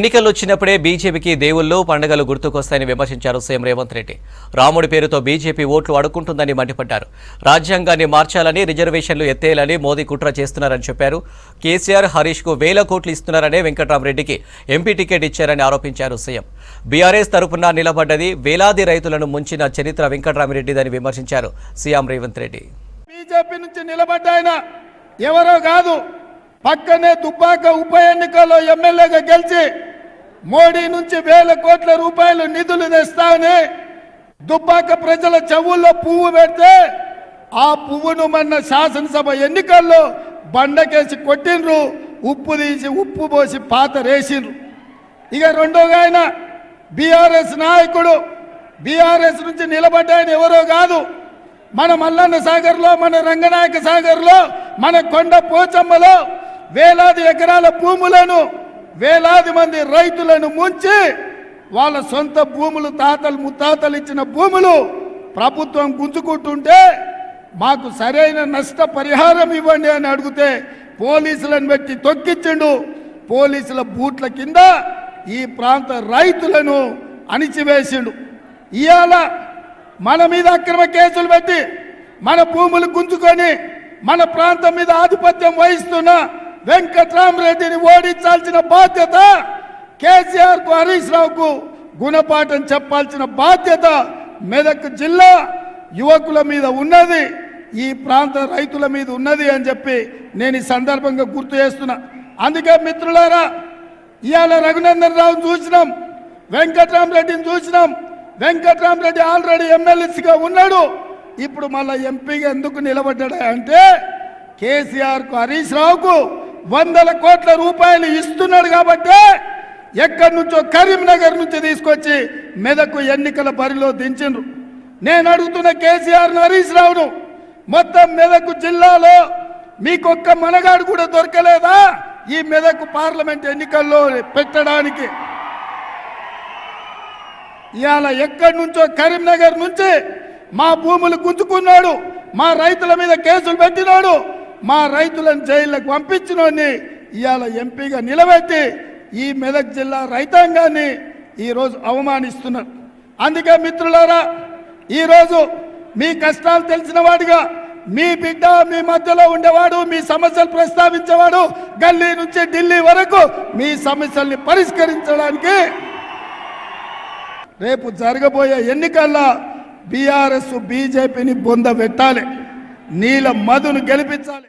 ఎన్నికలు వచ్చినప్పుడే బీజేపీకి దేవుళ్ళు పండుగలు గుర్తుకొస్తాయని విమర్శించారు సీఎం రేవంత్ రెడ్డి. రాముడి పేరుతో బీజేపీ ఓట్లు అడుక్కుంటుందని మండిపడ్డారు. రాజ్యాంగాన్ని మార్చాలని, రిజర్వేషన్లు ఎత్తేయాలని మోదీ కుట్ర చేస్తున్నారని చెప్పారు. కేసీఆర్, హరీష్ కు వేల కోట్లు ఇస్తున్నారనే వెంకట్రామరెడ్డికి ఎంపీ టికెట్ ఇచ్చారని ఆరోపించారు సీఎం. బీఆర్ఎస్ తరపున నిలబడ్డది వేలాది రైతులను ముంచిన చరిత్ర వెంకట్రామరెడ్డిదని విమర్శించారు సీఎం రేవంత్ రెడ్డి. బీజేపీ నుంచి నిలబడ్డాయన ఎవరో కాదు, పక్కనే దుబ్బాక ఉప ఎన్నికల్లో ఎమ్మెల్యేగా గెలిచి మోడీ నుంచి వేల కోట్ల రూపాయలు నిధులు తెస్తామని దుబ్బాక ప్రజల చెవుల్లో పువ్వు పెడితే ఆ పువ్వును మొన్న శాసనసభ ఎన్నికల్లో బండకేసి కొట్టిండ్రు, ఉప్పు తీసి ఉప్పు పోసి పాత రేసిండ్రు. ఇక రెండోగా ఆయన బీఆర్ఎస్ నాయకుడు, బీఆర్ఎస్ నుంచి నిలబడ్డాయని ఎవరో కాదు, మన మల్లన్న సాగర్లో, మన రంగనాయక సాగర్లో, మన కొండ పోచమ్మలో వేలాది ఎకరాల భూములను, వేలాది మంది రైతులను ముంచి వాళ్ళ సొంత భూములు, తాతలు ముత్తాతలు ఇచ్చిన భూములు ప్రభుత్వం గుంజుకుంటుంటే మాకు సరైన నష్ట పరిహారం ఇవ్వండి అని అడిగితే పోలీసులను పెట్టి తొక్కించిండు. పోలీసుల బూట్ల కింద ఈ ప్రాంత రైతులను అణిచివేసిండు. ఇవాళ మన మీద అక్రమ కేసులు పెట్టి మన భూములు గుంజుకొని మన ప్రాంతం మీద ఆధిపత్యం వహిస్తున్న వెంకట్రామరెడ్డిని ఓడించాల్సిన బాధ్యత కేసీఆర్ కు, హరీష్ రావుకు గుణపాఠం చెప్పాల్సిన బాధ్యత మెదక్ జిల్లా యువకుల మీద ఉన్నది, ఈ ప్రాంత రైతుల మీద ఉన్నది అని చెప్పి నేను ఈ సందర్భంగా గుర్తు చేస్తున్నా. అందుకే మిత్రులారా, ఇవాళ రఘునందన్ రావును చూసినాం, వెంకట్రామరెడ్డిని చూసినాం. వెంకట్రామరెడ్డి ఆల్రెడీ ఎమ్మెల్యేగా ఉన్నాడు, ఇప్పుడు మళ్ళీ ఎంపీగా ఎందుకు నిలబడ్డా అంటే కేసీఆర్ కు, హరీష్ రావుకు వందల కోట్ల రూపాయలు ఇస్తున్నాడు కాబట్టి ఎక్కడి నుంచో కరీంనగర్ నుంచి తీసుకొచ్చి మెదకు ఎన్నికల బరిలో దించిండ్రు. నేను అడుగుతున్న కేసీఆర్, హరీష్ రావును, మొత్తం మెదకు జిల్లాలో మీకొక్క మనగాడు కూడా దొరకలేదా ఈ మెదకు పార్లమెంట్ ఎన్నికల్లో పెట్టడానికి? ఇవాళ ఎక్కడి నుంచో కరీంనగర్ నుంచి మా భూములు గుంజుకున్నాడు, మా రైతుల మీద కేసులు పెట్టినాడు, మా రైతులను జైళ్ళకు పంపించినోడిని ఇవాళ ఎంపీగా నిలబెట్టి ఈ మెదక్ జిల్లా రైతాంగాన్ని ఈరోజు అవమానిస్తున్నారు. అందుకే మిత్రులారా, ఈరోజు మీ కష్టాలు తెలిసిన వాడిగా, మీ బిడ్డ మీ మధ్యలో ఉండేవాడు, మీ సమస్యలు ప్రస్తావించేవాడు, గల్లీ నుంచి ఢిల్లీ వరకు మీ సమస్యల్ని పరిష్కరించడానికి రేపు జరగబోయే ఎన్నికల్లో బీఆర్ఎస్ బీజేపీని బొంద పెట్టాలి, నీల మధును గెలిపించాలి.